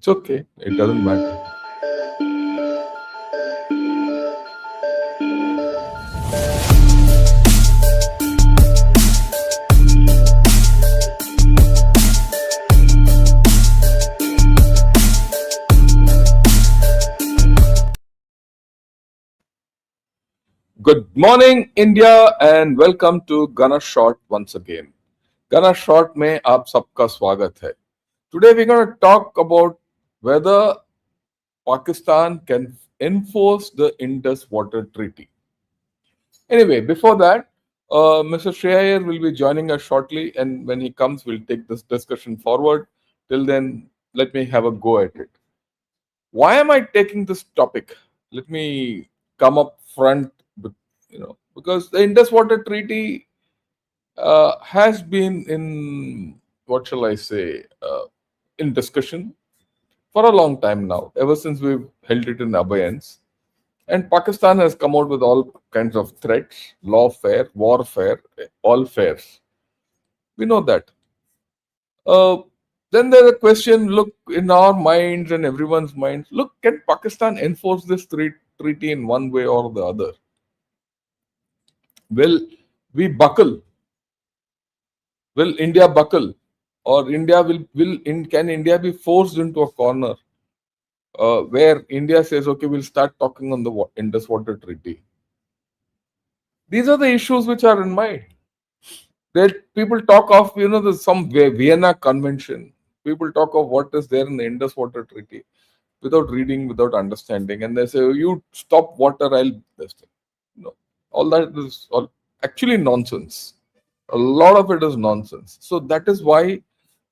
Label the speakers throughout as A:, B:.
A: It's okay. It doesn't matter. Good morning, India, and welcome to Gana Short once again. Gana Short में आप सबका स्वागत है. Today we're going to talk about whether Pakistan can enforce the Indus Water Treaty. Anyway, before that, Mr. Shreya will be joining us shortly, and when he comes, we'll take this discussion forward. Till then, let me have a go at it. Why am I taking this topic? Let me come up front, because the Indus Water Treaty has been in, what shall I say, in discussion for a long time now, ever since we've held it in abeyance. And Pakistan has come out with all kinds of threats, lawfare, warfare, all fares. We know that. Uh, then there's a question, look, in our minds and everyone's minds, look, can Pakistan enforce this treaty in one way or the other? Will we buckle? Will India buckle? Or can India be forced into a corner where India says, okay, we'll start talking on the Indus Water Treaty? These are the issues which are in mind. That people talk of, some Vienna Convention. People talk of what is there in the Indus Water Treaty without reading, without understanding, and they say, oh, "You stop water, I'll this thing." All that is actually nonsense. A lot of it is nonsense. So that is why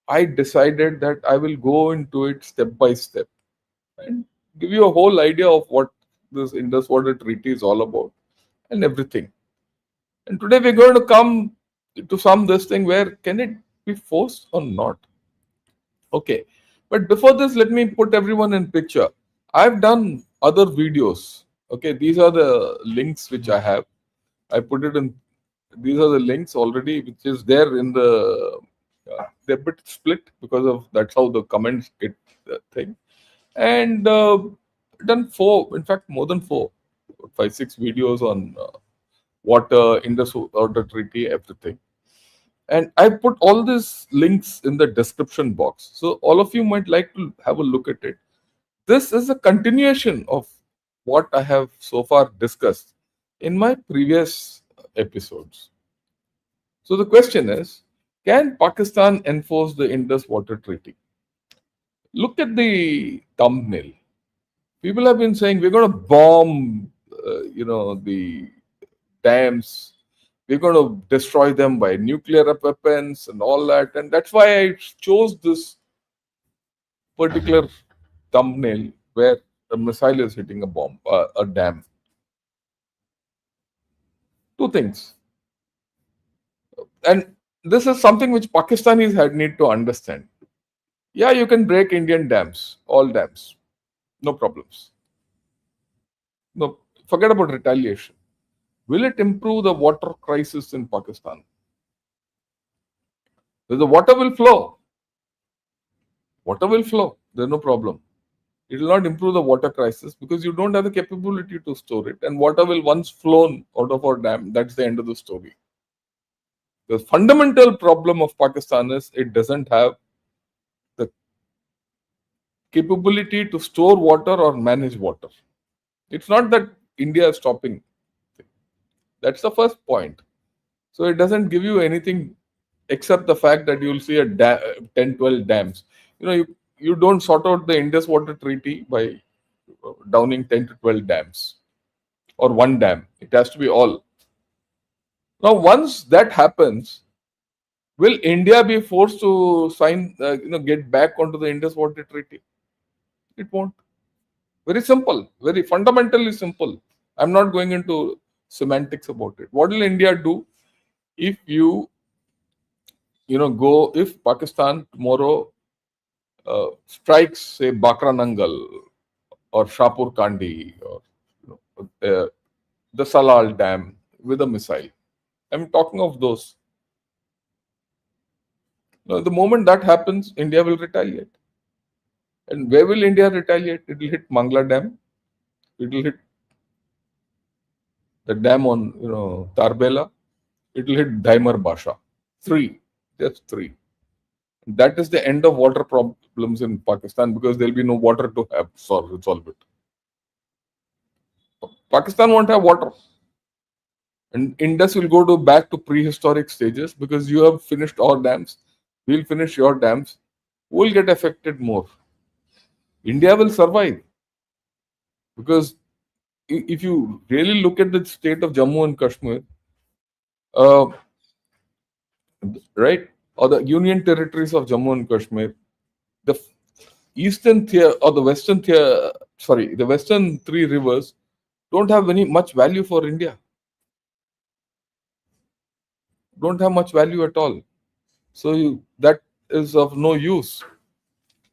A: I decided that I will go into it step by step and give you a whole idea of what this Indus Water Treaty is all about and everything. And today we're going to come to some this thing where can it be forced or not? Okay. But before this, let me put everyone in picture. I've done other videos. Okay, these are the links which I have. I put it in. These are the links already, which is there in the. They're a bit split because of that's how the comments get the thing. And done four, in fact, more than four, 5, 6 videos on water, Indus Water Treaty, everything. And I put all these links in the description box. So all of you might like to have a look at it. This is a continuation of what I have so far discussed in my previous episodes. So the question is, can Pakistan enforce the Indus Water Treaty? Look at the thumbnail. People have been saying we're going to bomb, the dams. We're going to destroy them by nuclear weapons and all that. And that's why I chose this particular thumbnail where a missile is hitting a bomb, a dam. Two things. And this is something which Pakistanis had need to understand. Yeah, you can break Indian dams, all dams. No problems. No, forget about retaliation. Will it improve the water crisis in Pakistan? The water will flow. Water will flow. There's no problem. It will not improve the water crisis because you don't have the capability to store it. And water will once flown out of our dam. That's the end of the story. The fundamental problem of Pakistan is it doesn't have the capability to store water or manage water. It's not that India is stopping. That's the first point. So it doesn't give you anything except the fact that you'll see 10, 12 dams. You don't sort out the Indus Water Treaty by downing 10 to 12 dams or one dam. It has to be all. Now, once that happens, will India be forced to sign, get back onto the Indus Water Treaty? It won't. Very simple, very fundamentally simple. I'm not going into semantics about it. What will India do if if Pakistan tomorrow strikes, say, Bakra Nangal or Shapur Kandi or the Salal Dam with a missile? I'm talking of those. Now, the moment that happens, India will retaliate. And where will India retaliate? It will hit Mangla Dam. It will hit the dam on Tarbela. It will hit Daimar Basha. Three, just three. That is the end of water problems in Pakistan because there'll be no water to have solve it. Pakistan won't have water. And Indus will go to back to prehistoric stages because you have finished our dams. We'll finish your dams. We'll get affected more. India will survive because if you really look at the state of Jammu and Kashmir, uh, right, or the union territories of Jammu and Kashmir, the eastern tier or the western tier, sorry, the western three rivers don't have any much value for India. Don't have much value at all. So that is of no use,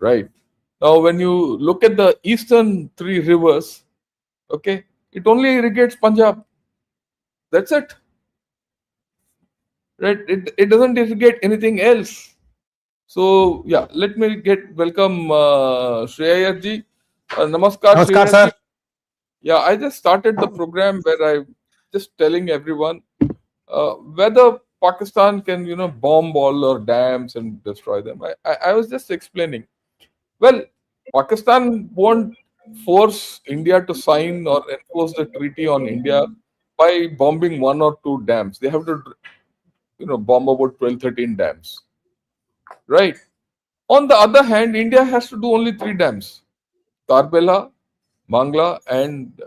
A: right? Now, when you look at the eastern three rivers, okay, it only irrigates Punjab. That's it, right? It doesn't irrigate anything else. So yeah, let me welcome Shreya ji. Namaskar,
B: Namaskar,
A: Shreya ji.
B: sir.
A: Yeah, I just started the program where I just telling everyone whether Pakistan can bomb all our dams and destroy them. I was just explaining. Well, Pakistan won't force India to sign or enforce the treaty on India by bombing one or two dams. They have to bomb about 12, 13 dams, right? On the other hand, India has to do only three dams: Tarbela, Mangla, and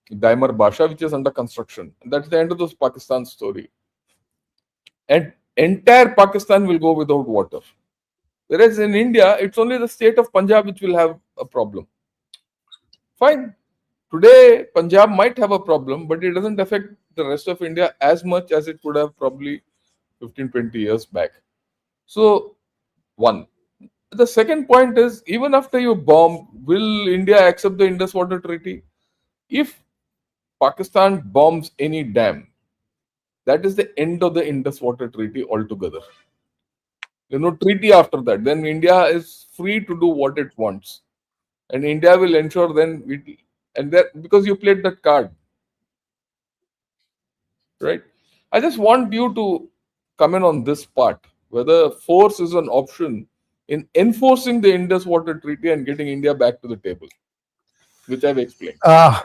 A: Daimar Basha, which is under construction. That's the end of this Pakistan story. And entire Pakistan will go without water. Whereas in India, it's only the state of Punjab which will have a problem. Fine. Today, Punjab might have a problem, but it doesn't affect the rest of India as much as it would have probably 15, 20 years back. So, one. The second point is, even after you bomb, will India accept the Indus Water Treaty? If Pakistan bombs any dam, that is the end of the Indus Water Treaty altogether. Treaty after that, then India is free to do what it wants, and India will ensure then and that because you played that card, right? I just want you to comment on this part, whether force is an option in enforcing the Indus Water Treaty and getting India back to the table, which I've explained.
B: Uh,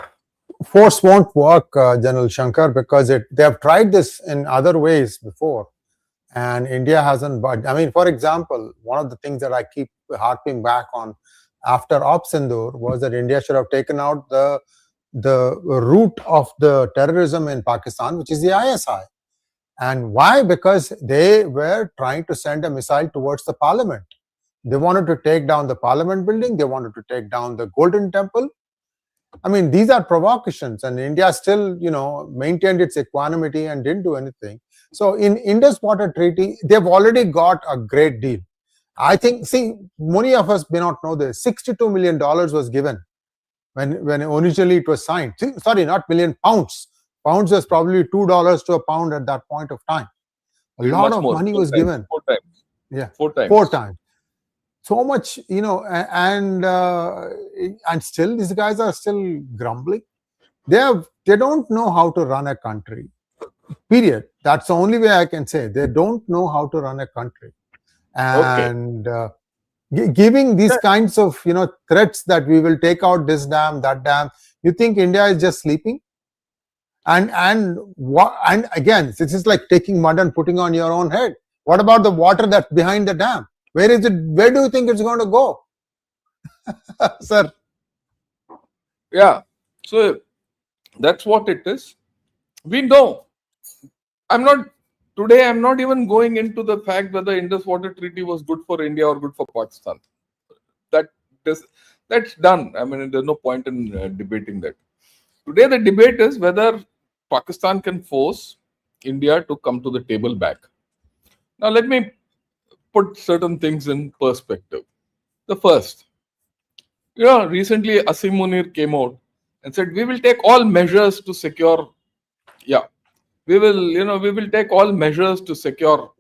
B: Force won't work, General Shankar, because they have tried this in other ways before, and India hasn't budged. I mean, for example, one of the things that I keep harping back on after Op Sindoor was that India should have taken out the root of the terrorism in Pakistan, which is the ISI. And why? Because they were trying to send a missile towards the parliament. They wanted to take down the parliament building. They wanted to take down the Golden Temple. I mean, these are provocations, and India still, maintained its equanimity and didn't do anything. So in Indus Water Treaty, they've already got a great deal. I think, see, many of us may not know this. $62 million was given when initially it was signed. Sorry, not million, pounds. Pounds was probably $2 to a pound at that point of time. A lot of money was given.
A: 4 times.
B: Yeah,
A: 4 times.
B: 4 times. So much, and still these guys are still grumbling. They don't know how to run a country. Period. That's the only way I can say. They don't know how to run a country, and giving these kinds of threats that we will take out this dam, that dam. You think India is just sleeping? And again, this is like taking mud and putting on your own head. What about the water that's behind the dam? Where is it? Where do you think it's going to go, sir?
A: Yeah. So that's what it is. We know. I'm not even going into the fact whether Indus Water Treaty was good for India or good for Pakistan. That's done. I mean, there's no point in debating that. Today, the debate is whether Pakistan can force India to come to the table back. Now, let me put certain things in perspective. The first, recently Asim Munir came out and said, we will take all measures to secure, we will take all measures to secure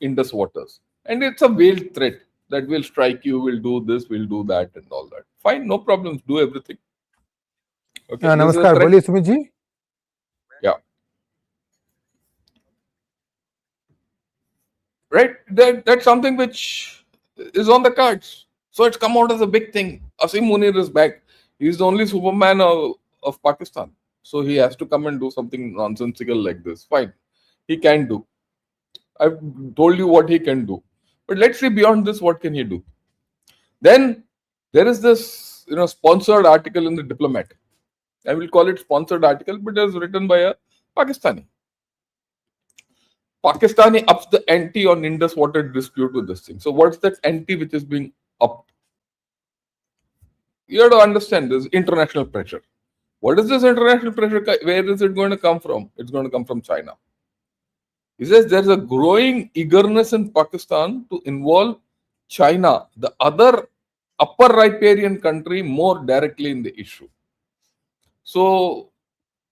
A: Indus waters. And it's a veiled threat. that we'll strike you, we'll do this, we'll do that, and all that. Fine, no problems, do everything. Okay, this is a
B: Namaskar,
A: threat.
B: बोलिए Sumit ji.
A: Yeah. Right? That's something which is on the cards. So it's come out as a big thing. Asim Munir is back. He's the only Superman of Pakistan. So he has to come and do something nonsensical like this. Fine. He can do. I've told you what he can do. But let's see beyond this, what can he do? Then there is this, sponsored article in the Diplomat. I will call it sponsored article, but it was written by a Pakistani. Pakistani ups the ante on Indus Water dispute with this thing. So what's that ante which is being upped? You have to understand this international pressure. What is this international pressure? Where is it going to come from? It's going to come from China. He says there's a growing eagerness in Pakistan to involve China, the other upper riparian country, more directly in the issue. So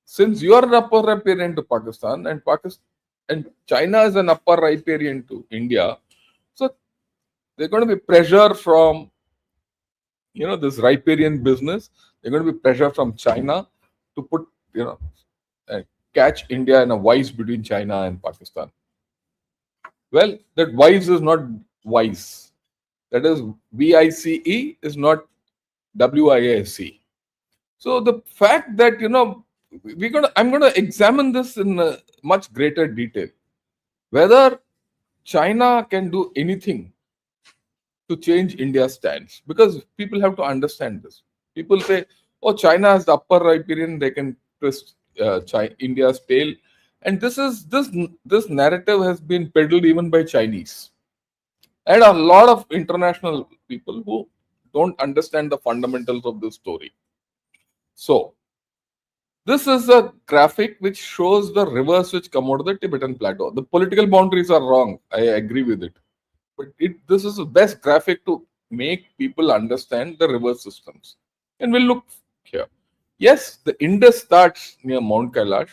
A: since you are an upper riparian to Pakistan and China is an upper riparian to India, so there's going to be pressure from this riparian business. There's going to be pressure from China to put catch India in a vice between China and Pakistan. Well, that vice is not wise. That is VICE is not WIAC. So the fact that I'm gonna examine this in a much greater detail. Whether China can do anything to change India's stance, because people have to understand this. People say, "Oh, China has the upper riparian; they can twist India's tail," and this narrative has been peddled even by Chinese and a lot of international people who don't understand the fundamentals of this story. So this is a graphic which shows the rivers which come out of the Tibetan plateau. The political boundaries are wrong. I agree with it. But this is the best graphic to make people understand the river systems. And we'll look here. Yes, the Indus starts near Mount Kailash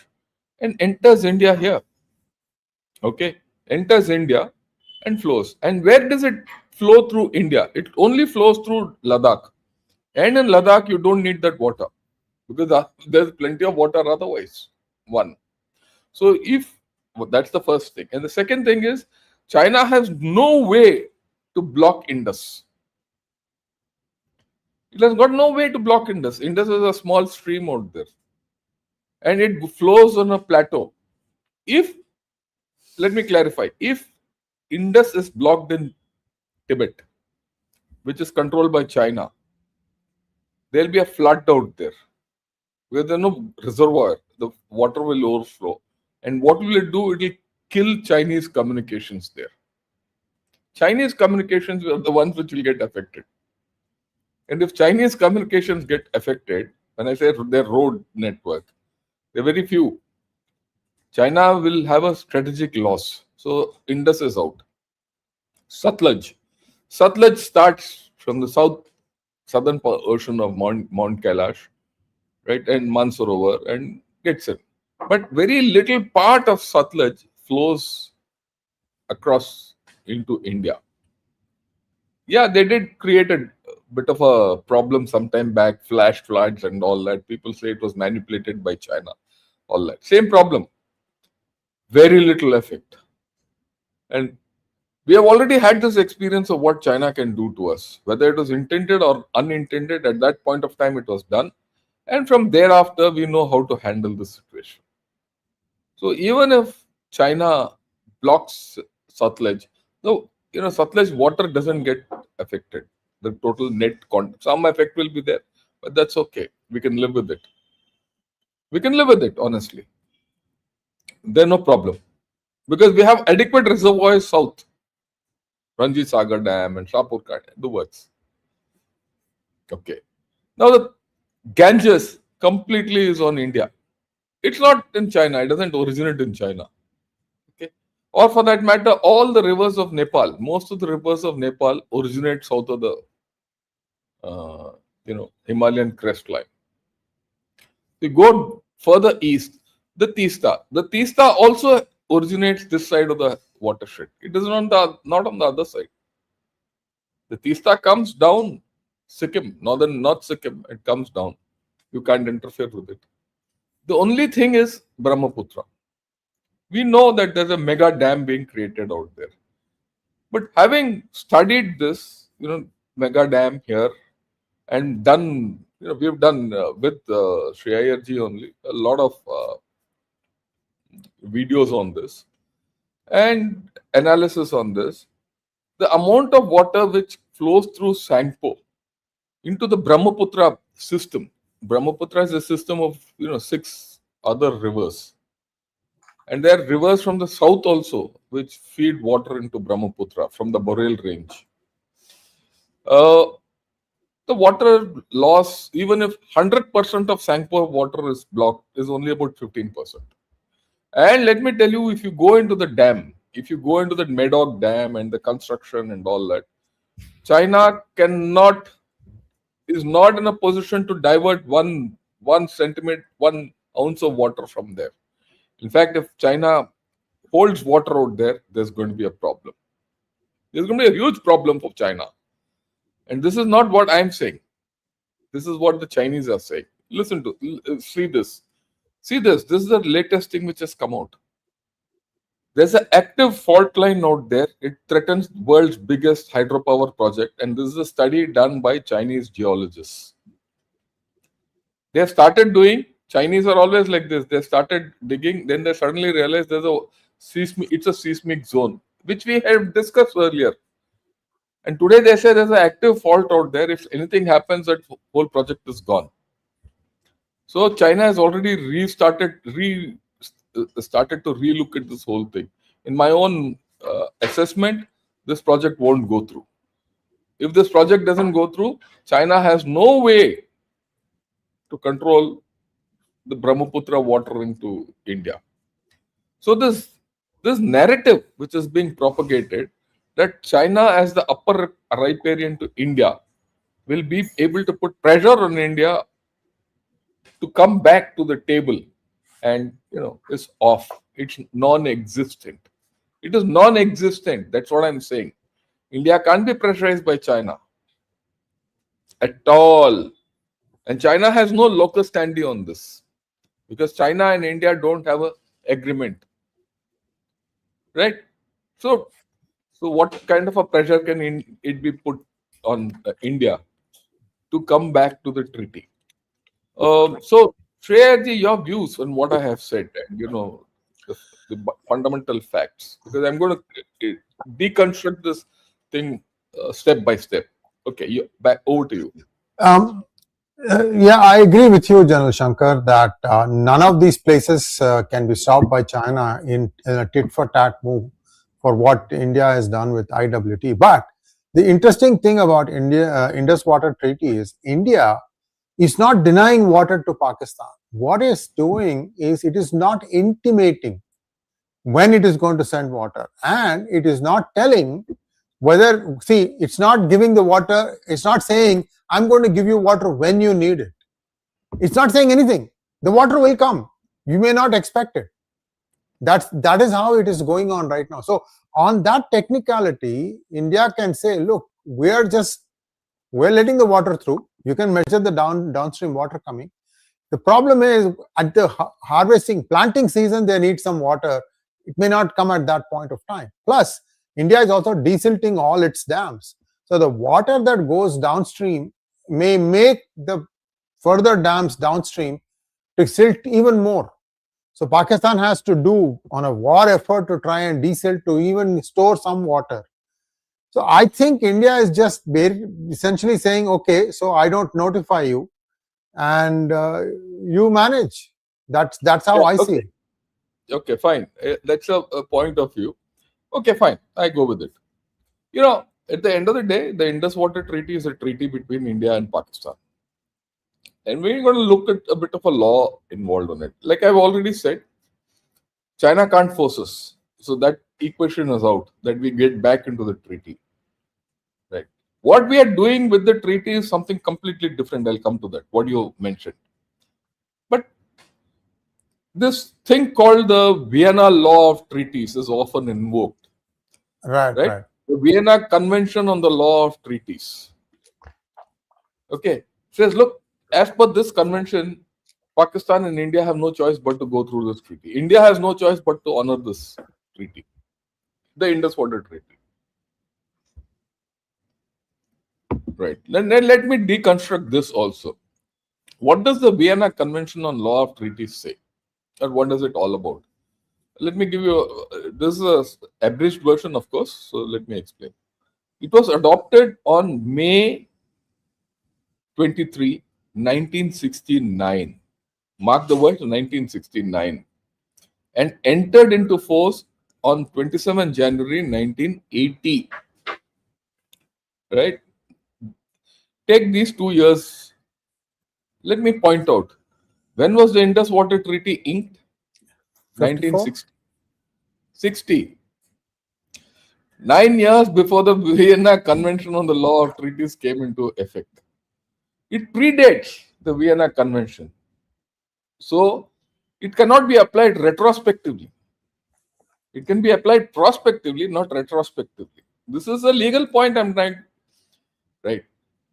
A: and enters India here. Okay, enters India and flows. And where does it flow through India? It only flows through Ladakh. And in Ladakh, you don't need that water because there's plenty of water otherwise. One. So that's the first thing. And the second thing is China has no way to block Indus. It has got no way to block Indus. Indus is a small stream out there. And it flows on a plateau. Let me clarify, if Indus is blocked in Tibet, which is controlled by China, there'll be a flood out there. Where there's no reservoir, the water will overflow. And what will it do? It will kill Chinese communications there. Chinese communications are the ones which will get affected. And if Chinese communications get affected, when I say their road network, they're very few. China will have a strategic loss. So Indus is out. Satluj. Satluj starts from the southern ocean of Mount Kailash, right, and Mansarovar, and gets in. But very little part of Satluj flows across into India. Yeah, they did create a bit of a problem sometime back, flash floods and all that. People say it was manipulated by China, all that. Same problem. Very little effect. And we have already had this experience of what China can do to us. Whether it was intended or unintended, at that point of time it was done. And from thereafter, we know how to handle the situation. So even if China blocks Satluj, no, Satluj water doesn't get affected. The total net some effect will be there, but that's okay. We can live with it. We can live with it, honestly. There's no problem because we have adequate reservoirs south. Ranjit Sagar Dam and Shahpur Khat, the works. Okay. Now the Ganges completely is on India. It's not in China. It doesn't originate in China. Okay. Or for that matter, all the rivers of Nepal, most of the rivers of Nepal originate south of the Himalayan crest line. You go further east, the Teesta. The Teesta also originates this side of the watershed. It is not on the other side. The Tista comes down Sikkim, not Sikkim, it comes down. You can't interfere with it. The only thing is Brahmaputra. We know that there's a mega dam being created out there. But having studied this, mega dam here and done, we've done with Sri Ayerji only a lot of videos on this and analysis on this. The amount of water which flows through Sangpo into the Brahmaputra system. Brahmaputra is a system of 6 other rivers, and there are rivers from the south also which feed water into Brahmaputra from the Borel range. Uh, the water loss, even if 100% of Sangpo water is blocked, is only about 15%. And let me tell you, if you go into the dam, if you go into the Medoc Dam and the construction and all that, China is not in a position to divert one centimeter, 1 ounce of water from there. In fact, if China holds water out there, there's going to be a problem. There's going to be a huge problem for China. And this is not what I'm saying. This is what the Chinese are saying. See this. See this. This is the latest thing which has come out. There's an active fault line out there. It threatens the world's biggest hydropower project. And this is a study done by Chinese geologists. They have started doing, Chinese are always like this. They started digging, then they suddenly realized it's a seismic zone, which we have discussed earlier. And today they say there's an active fault out there. If anything happens, that whole project is gone. So China has already started to relook at this whole thing. In my own assessment, this project won't go through. If this project doesn't go through, China has no way to control the Brahmaputra water into India. So this narrative which is being propagated that China as the upper riparian to India will be able to put pressure on India to come back to the table, and is off. It's non-existent. It is non-existent. That's what I'm saying. India can't be pressurized by China at all. And China has no locus standi on this because China and India don't have an agreement. Right? So what kind of a pressure can it be put on India to come back to the treaty? So, Shreyaji, your views on what I have said, and the fundamental facts, because I'm going to deconstruct this thing step by step. Okay, back over to you.
B: Yeah, I agree with you, General Shankar, that none of these places can be stopped by China in a tit for tat move for what India has done with IWT. But the interesting thing about Indus Water Treaty is India is not denying water to Pakistan. What it's doing is it is not intimating when it is going to send water, and it is not telling whether, see, it's not giving the water, it's not saying, I'm going to give you water when you need it. It's not saying anything. The water will come. You may not expect it. That is how it is going on right now. So on that technicality, India can say, look, we're letting the water through. You can measure the downstream water coming. The problem is at the planting season, they need some water. It may not come at that point of time. Plus, India is also desilting all its dams. So the water that goes downstream may make the further dams downstream to silt even more. So Pakistan has to do on a war effort to try and desilt to even store some water. So I think India is just essentially saying, okay, so I don't notify you, and you manage. That's how I see it.
A: Okay, fine. That's a point of view. Okay, fine. I go with it. At the end of the day, the Indus Water Treaty is a treaty between India and Pakistan. And we're going to look at a bit of a law involved on it. Like I've already said, China can't force us. So that equation is out, that we get back into the treaty. Right. What we are doing with the treaty is something completely different. I'll come to that, what you mentioned. But this thing called the Vienna Law of Treaties is often invoked.
B: Right.
A: The Vienna Convention on the Law of Treaties. Okay, says, look, as per this convention, Pakistan and India have no choice but to go through this treaty. India has no choice but to honor this treaty, the Indus Water Treaty. Right. Then let me deconstruct this also. What does the Vienna Convention on Law of Treaties say? And what is it all about? Let me give you, this is a abridged version, of course, so let me explain. It was adopted on May 23, 1969. Mark the word, 1969. And entered into force on 27 January 1980. Right? Take these 2 years. Let me point out. When was the Indus Water Treaty inked? 1960. 60. 9 years before the Vienna Convention on the Law of Treaties came into effect. It predates the Vienna Convention. So, it cannot be applied retrospectively. It can be applied prospectively, not retrospectively. This is a legal point I'm trying. Right.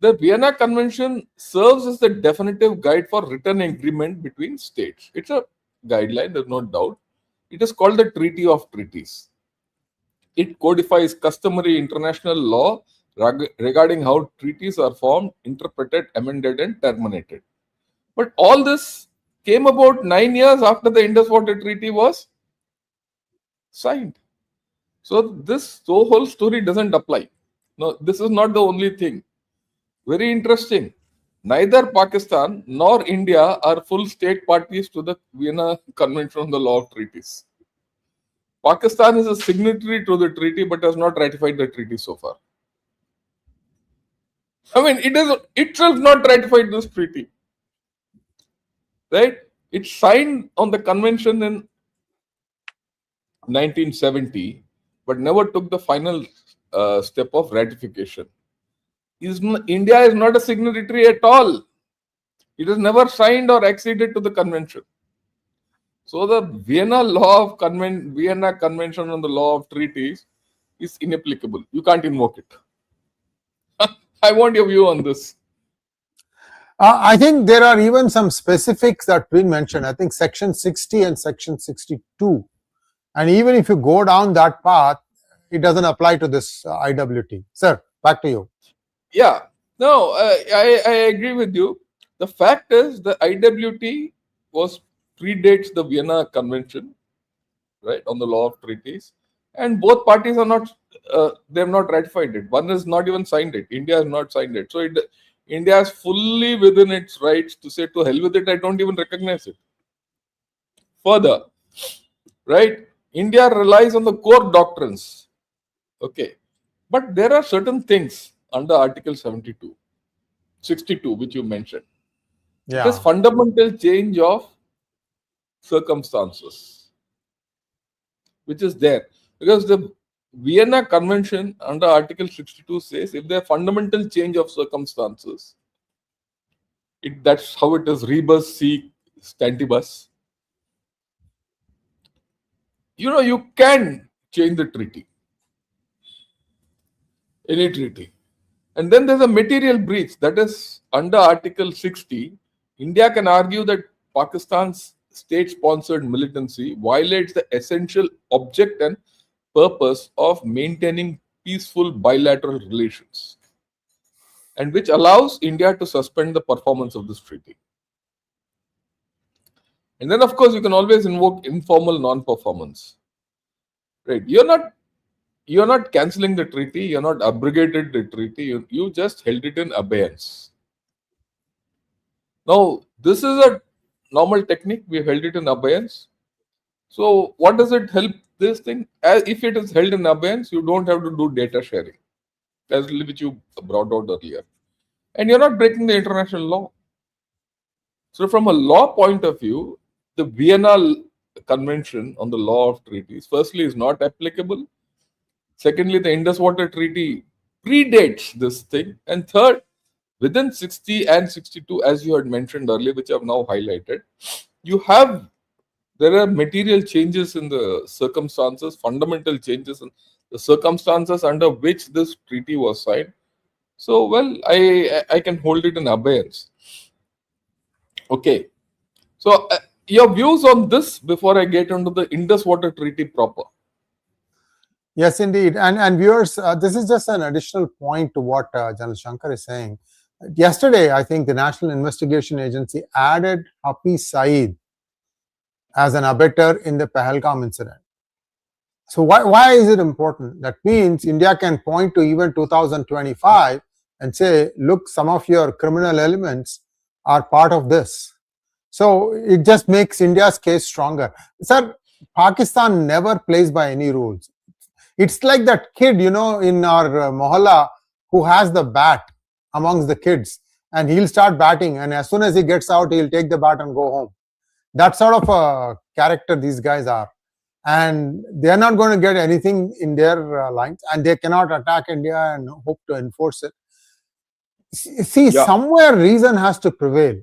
A: The Vienna Convention serves as the definitive guide for written agreement between states. It's a guideline, there's no doubt. It is called the Treaty of Treaties. It codifies customary international law regarding how treaties are formed, interpreted, amended, and terminated. But all this came about 9 years after the Indus Water Treaty was signed. So this whole story doesn't apply. No, this is not the only thing. Very interesting. Neither Pakistan nor India are full state parties to the Vienna Convention on the Law of Treaties. Pakistan is a signatory to the treaty but has not ratified the treaty so far. I mean, it is itself not ratified this treaty. Right? It signed on the convention in 1970 but never took the final step of ratification. India is not a signatory at all. It has never signed or acceded to the convention. So the Vienna Convention on the Law of Treaties is inapplicable. You can't invoke it. I want your view on this.
B: I think there are even some specifics that we mentioned. I think section 60 and section 62. And even if you go down that path, it doesn't apply to this IWT. Sir, back to you.
A: Yeah, no, I agree with you. The fact is the IWT predates the Vienna Convention, right, on the law of treaties, and both parties are not, they have not ratified it. One has not even signed it. India has not signed it. So India is fully within its rights to say, to hell with it, I don't even recognize it. Further, right, India relies on the core doctrines. Okay, but there are certain things under Article 72, 62, which you mentioned.
B: Yeah.
A: There's fundamental change of circumstances, which is there. Because the Vienna Convention under Article 62 says if there are fundamental change of circumstances, that's how it is rebus sic stantibus. You can change the treaty, any treaty. And then there's a material breach, that is under Article 60. India can argue that Pakistan's state-sponsored militancy violates the essential object and purpose of maintaining peaceful bilateral relations, and which allows India to suspend the performance of this treaty. And then, of course, you can always invoke informal non-performance. Right? You're not cancelling the treaty. You're not abrogated the treaty. You just held it in abeyance. Now, this is a normal technique. We held it in abeyance. So, what does it help this thing? If it is held in abeyance, you don't have to do data sharing, as which you brought out earlier. And you're not breaking the international law. So, from a law point of view, the Vienna Convention on the Law of Treaties, firstly, is not applicable. Secondly, the Indus Water Treaty predates this thing. And third, within 60 and 62, as you had mentioned earlier, which I've now highlighted, there are material changes in the circumstances, fundamental changes, and the circumstances under which this treaty was signed. So, well, I can hold it in abeyance. Okay. So, your views on this before I get into the Indus Water Treaty proper.
B: Yes, indeed. And viewers, this is just an additional point to what General Shankar is saying. Yesterday, I think the National Investigation Agency added Hafiz Saeed as an abettor in the Pahalgam incident. So why is it important? That means India can point to even 2025 and say, look, some of your criminal elements are part of this. So it just makes India's case stronger. Sir, Pakistan never plays by any rules. It's like that kid, in our mohalla who has the bat amongst the kids, and he'll start batting, and as soon as he gets out, he'll take the bat and go home. That sort of a character these guys are. And they're not going to get anything in their lines, and they cannot attack India and hope to enforce it. See, somewhere reason has to prevail.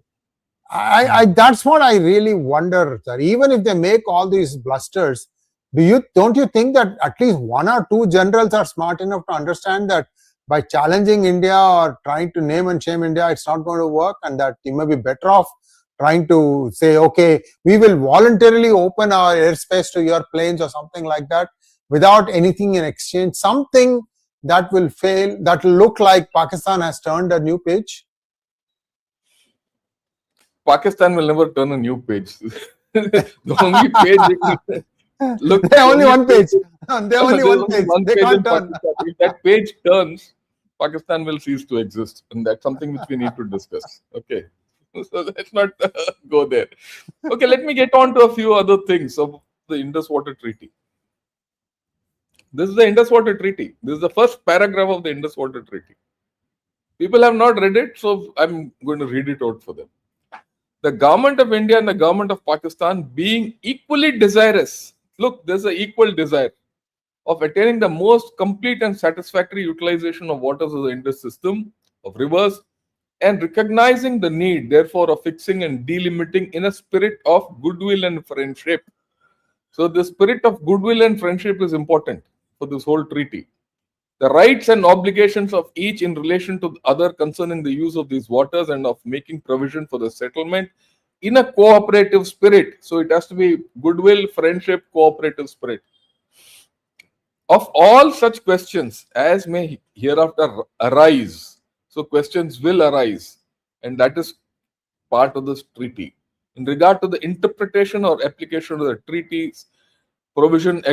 B: I that's what I really wonder, sir. Even if they make all these blusters, don't you think that at least one or two generals are smart enough to understand that by challenging India or trying to name and shame India, it's not going to work, and that you may be better off trying to say, okay, we will voluntarily open our airspace to your planes or something like that without anything in exchange, something that will fail, that will look like Pakistan has turned a new page?
A: Pakistan will never turn a new page. The only page look,
B: they're only one page. They're only one page. They can't turn.
A: If that page turns, Pakistan will cease to exist, and that's something which we need to discuss. Okay. So let's not go there. Okay, let me get on to a few other things of the Indus Water Treaty. This is the Indus Water Treaty. This is the first paragraph of the Indus Water Treaty. People have not read it, so I'm going to read it out for them. The government of India and the government of Pakistan being equally desirous, look, there's an equal desire of attaining the most complete and satisfactory utilization of waters of the Indus system, of rivers, and recognizing the need, therefore, of fixing and delimiting in a spirit of goodwill and friendship. So the spirit of goodwill and friendship is important for this whole treaty. The rights and obligations of each in relation to the other concerning the use of these waters and of making provision for the settlement in a cooperative spirit. So it has to be goodwill, friendship, cooperative spirit. Of all such questions as may hereafter arise. So questions will arise, and that is part of this treaty. In regard to the interpretation or application of the treaties, provision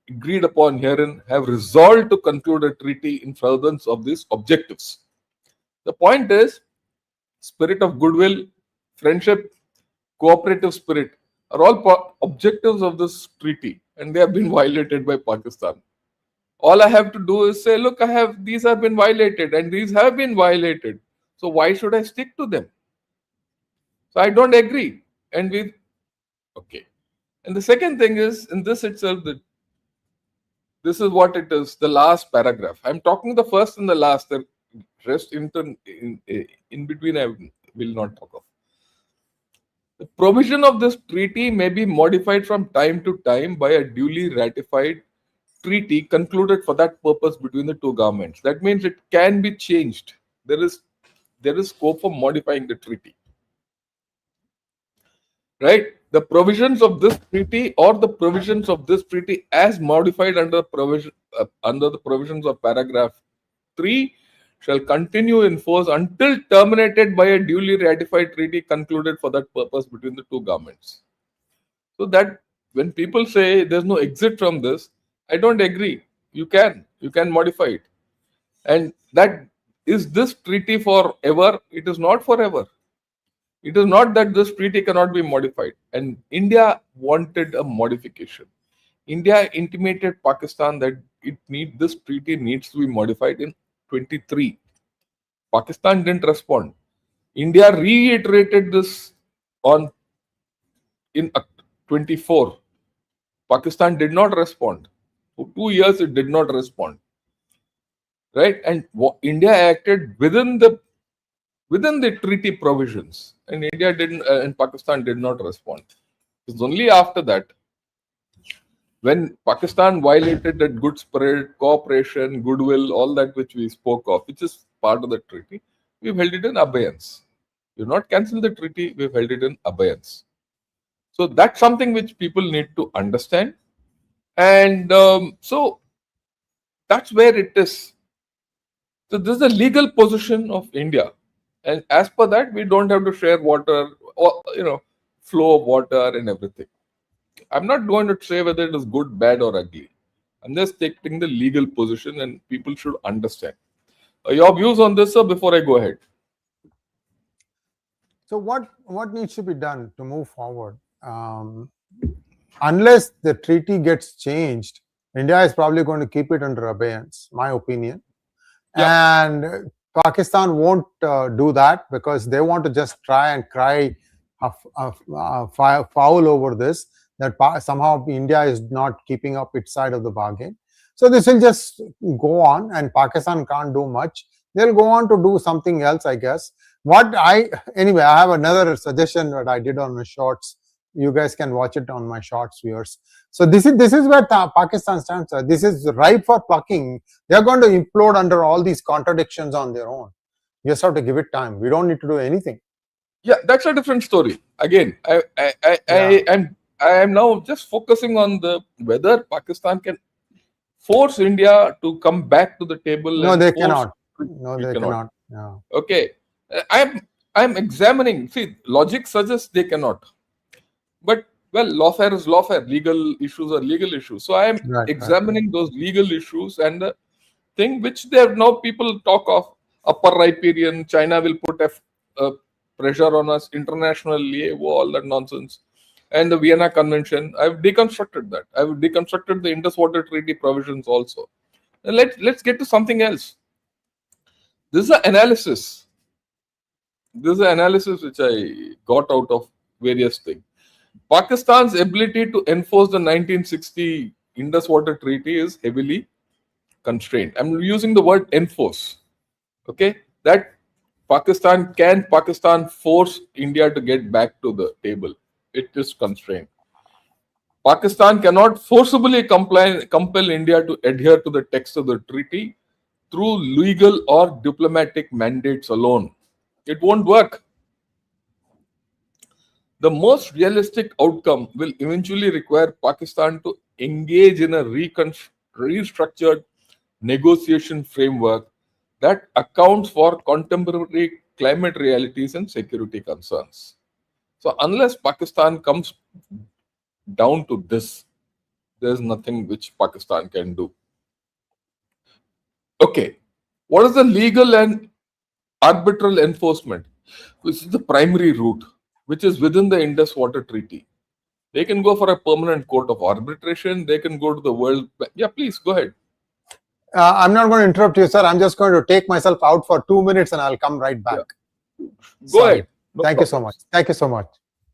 A: agreed upon herein have resolved to conclude a treaty in furtherance of these objectives. The point is, spirit of goodwill, friendship, cooperative spirit are all objectives of this treaty, and they have been violated by Pakistan. All I have to do is say, look, these have been violated and these have been violated. So why should I stick to them? So I don't agree. And okay. And the second thing is, in this itself, this is what it is, the last paragraph. I'm talking the first and the last. The rest in between I will not talk of. The provision of this treaty may be modified from time to time by a duly ratified treaty concluded for that purpose between the two governments. That means it can be changed. There is scope for modifying the treaty. Right? The provisions of this treaty or the provisions of this treaty as modified under the provisions of paragraph 3 shall continue in force until terminated by a duly ratified treaty concluded for that purpose between the two governments. So that when people say there's no exit from this, I don't agree. You can modify it. And that is this treaty forever? It is not forever. It is not that this treaty cannot be modified. And India wanted a modification. India intimated Pakistan that this treaty needs to be modified in 23. Pakistan didn't respond. India reiterated this in 24. Pakistan did not respond. For 2 years, it did not respond. Right? And India acted within the treaty provisions, and India didn't, and Pakistan did not respond. It's only after that When Pakistan violated that good spirit, cooperation, goodwill, all that which we spoke of, which is part of the treaty, we've held it in abeyance. We've not cancelled the treaty, we've held it in abeyance. So that's something which people need to understand. And so that's where it is. So this is the legal position of India. And as per that, we don't have to share water or, flow of water and everything. I'm not going to say whether it is good, bad, or ugly. I'm just taking the legal position, and people should understand. Your views on this, sir, before I go ahead?
B: So what needs to be done to move forward? Unless the treaty gets changed, India is probably going to keep it under abeyance, my opinion.
A: Yeah.
B: And Pakistan won't do that because they want to just try and cry foul over this, that somehow India is not keeping up its side of the bargain. So this will just go on, and Pakistan can't do much. They'll go on to do something else, I guess. Anyway, I have another suggestion that I did on my shorts. You guys can watch it on my shorts, viewers. So this is where Pakistan stands. This is ripe for plucking. They are going to implode under all these contradictions on their own. You just have to give it time. We don't need to do anything.
A: Yeah, that's a different story. Again, I am now just focusing on the whether Pakistan can force India to come back to the table.
B: No,
A: and
B: they
A: force,
B: cannot. No, they cannot. Yeah.
A: Okay, I'm examining. See, logic suggests they cannot, but well, lawfare is lawfare. Legal issues are legal issues. So I am examining those legal issues, and the thing which there now people talk of upper riparian. China will put pressure on us internationally, all that nonsense. And the Vienna Convention, I've deconstructed that. I've deconstructed the Indus Water Treaty provisions also. And let's get to something else. This is an analysis. This is an analysis which I got out of various things. Pakistan's ability to enforce the 1960 Indus Water Treaty is heavily constrained. I'm using the word enforce. Okay, that Pakistan force India to get back to the table? It is constrained. Pakistan cannot forcibly compel India to adhere to the text of the treaty through legal or diplomatic mandates alone. It won't work. The most realistic outcome will eventually require Pakistan to engage in a restructured negotiation framework that accounts for contemporary climate realities and security concerns. So, unless Pakistan comes down to this, there's nothing which Pakistan can do. Okay, what is the legal and arbitral enforcement, which is the primary route, which is within the Indus Water Treaty? They can go for a permanent court of arbitration. They can go to the World Bank. Yeah, please go ahead.
B: I'm not going to interrupt you, sir. I'm just going to take myself out for 2 minutes and I'll come right back.
A: Yeah. Go ahead.
B: No Thank you so much. Thank you so much.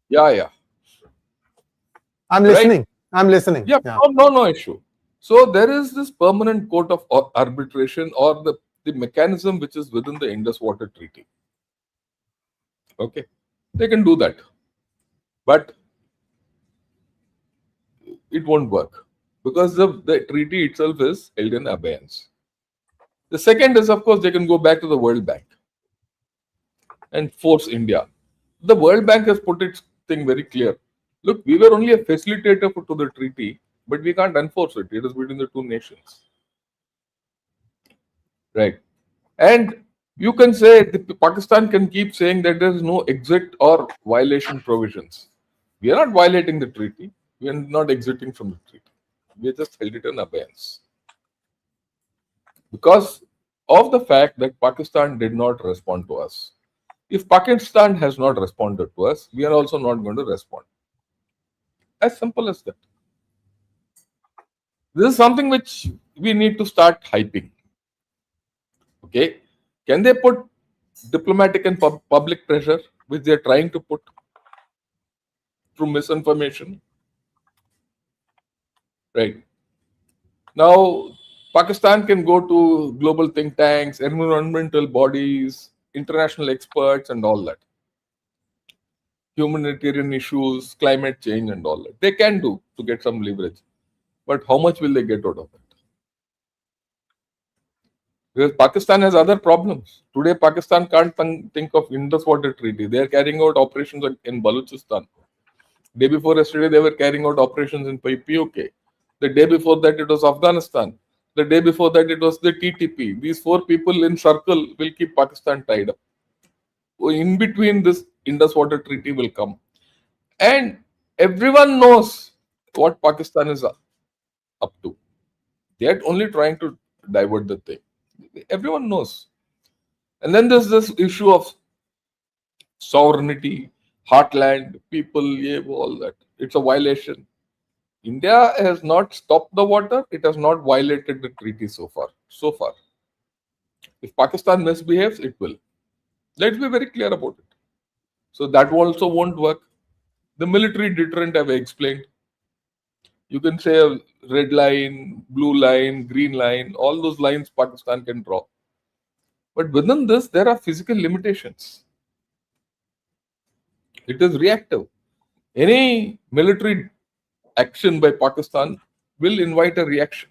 A: Yeah.
B: I'm listening. I'm listening.
A: Yeah. No issue. So there is this permanent court of arbitration, or the mechanism which is within the Indus Water Treaty. Okay, they can do that, but it won't work because the treaty itself is held in abeyance. The second is, of course, they can go back to the World Bank and force India. The World Bank has put its thing very clear. Look, we were only a facilitator to the treaty, but we can't enforce it. It is between the two nations. Right. And you can say Pakistan can keep saying that there is no exit or violation provisions. We are not violating the treaty. We are not exiting from the treaty. We just held it in abeyance. Because of the fact that Pakistan did not respond to us. If Pakistan has not responded to us, we are also not going to respond. As simple as that. This is something which we need to start hyping. Okay, can they put diplomatic and public pressure, which they are trying to put through misinformation? Right. Now, Pakistan can go to global think tanks, environmental bodies, international experts, and all that. Humanitarian issues, climate change, and all that. They can do to get some leverage. But how much will they get out of it? Because Pakistan has other problems. Today, Pakistan can't think of Indus Water Treaty. They are carrying out operations in Balochistan. Day before yesterday, they were carrying out operations in POK. The day before that, it was Afghanistan. The day before that, it was the TTP. These four people in circle will keep Pakistan tied up. In between, this Indus Water Treaty will come. And everyone knows what Pakistan is up to. They are only trying to divert the thing. Everyone knows. And then there's this issue of sovereignty, heartland, people, all that. It's a violation. India has not stopped the water. It has not violated the treaty so far. So far. If Pakistan misbehaves, it will. Let's be very clear about it. So that also won't work. The military deterrent I've explained. You can say a red line, blue line, green line, all those lines Pakistan can draw. But within this, there are physical limitations. It is reactive. Any military action by Pakistan will invite a reaction.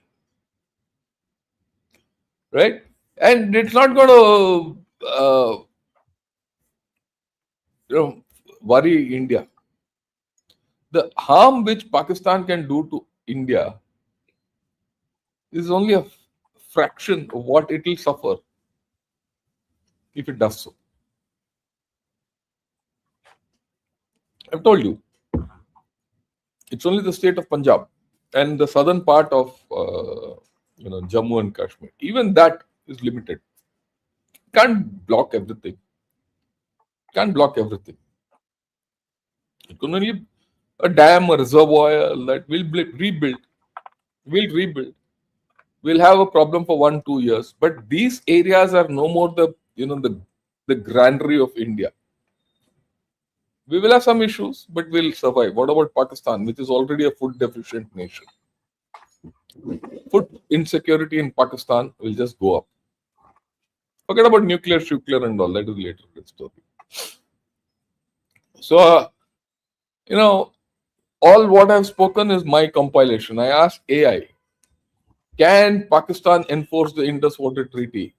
A: Right? And it's not going to worry India. The harm which Pakistan can do to India is only a fraction of what it will suffer if it does so. I've told you, it's only the state of Punjab and the southern part of Jammu and Kashmir. Even that is limited. Can't block everything. Can't block everything. It can only a dam, a reservoir that will rebuild. We'll rebuild. We'll have a problem for 1-2 years, but these areas are no more the granary of India. We will have some issues, but we'll survive. What about Pakistan, which is already a food deficient nation? Food insecurity in Pakistan will just go up. Forget about nuclear and all. That is later story. So, all what I've spoken is my compilation. I asked AI, can Pakistan enforce the Indus Water Treaty?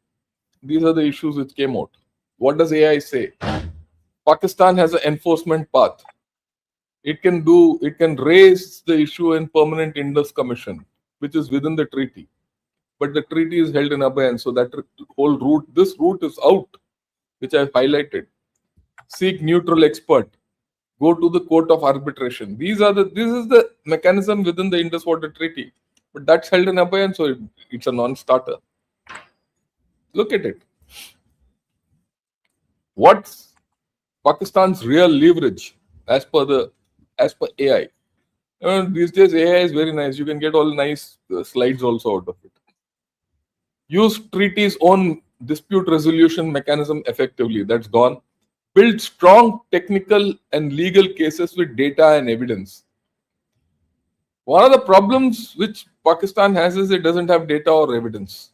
A: These are the issues which came out. What does AI say? Pakistan has an enforcement path. It can raise the issue in Permanent Indus Commission, which is within the treaty. But the treaty is held in abeyance, so that whole route, this route is out, which I've highlighted. Seek neutral expert. Go to the court of arbitration. This is the mechanism within the Indus Water Treaty. But that's held in abeyance, so it's a non-starter. Look at it. What's Pakistan's real leverage as per AI? These days AI is very nice. You can get all nice slides also out of it. Use treaties own dispute resolution mechanism effectively. That's gone. Build strong technical and legal cases with data and evidence. One of the problems which Pakistan has is it doesn't have data or evidence.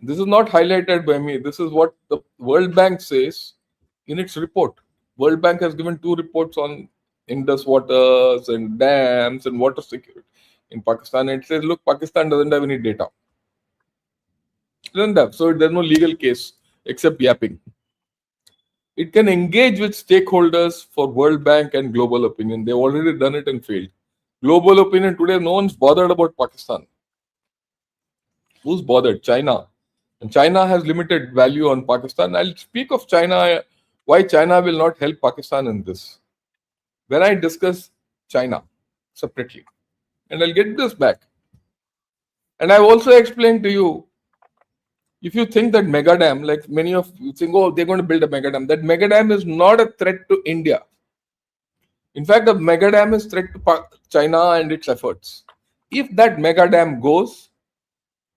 A: This is not highlighted by me. This is what the World Bank says in its report. World Bank has given 2 reports on Indus waters and dams and water security in Pakistan. It says, look, Pakistan doesn't have any data. It doesn't have. So there's no legal case except yapping. It can engage with stakeholders for World Bank and global opinion. They've already done it and failed. Global opinion today, no one's bothered about Pakistan. Who's bothered? China. And China has limited value on Pakistan. I'll speak of China, why China will not help Pakistan in this, when I discuss China separately. And I'll get this back. And I've also explained to you, if you think that mega dam, like many of you think, oh, they're going to build a mega dam. That mega dam is not a threat to India. In fact, the mega dam is a threat to China and its efforts. If that mega dam goes,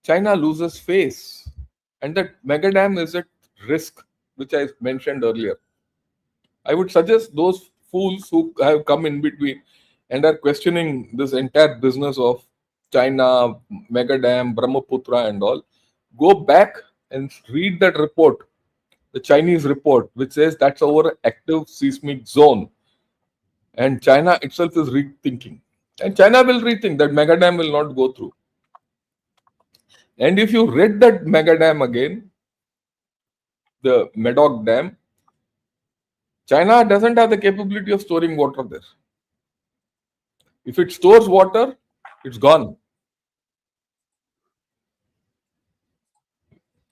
A: China loses face. And that mega dam is at risk, which I mentioned earlier. I would suggest those fools who have come in between and are questioning this entire business of China, mega dam, Brahmaputra and all, go back and read that report, the Chinese report, which says that's our active seismic zone. And China itself is rethinking. And China will rethink that mega dam will not go through. And if you read that mega dam again, the Medoc Dam, China doesn't have the capability of storing water there. If it stores water, it's gone.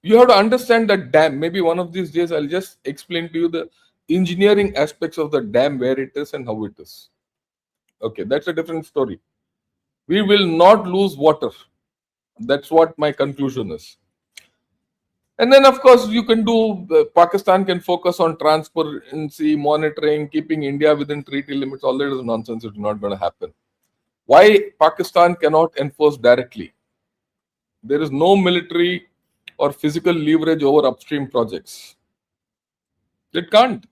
A: You have to understand that dam. Maybe one of these days I'll just explain to you the engineering aspects of the dam, where it is and how it is. Okay, that's a different story. We will not lose water. That's what my conclusion is. And then, of course, you can do, Pakistan can focus on transparency, monitoring, keeping India within treaty limits. All that is nonsense. It's not going to happen. Why Pakistan cannot enforce directly? There is no military or physical leverage over upstream projects. It can't.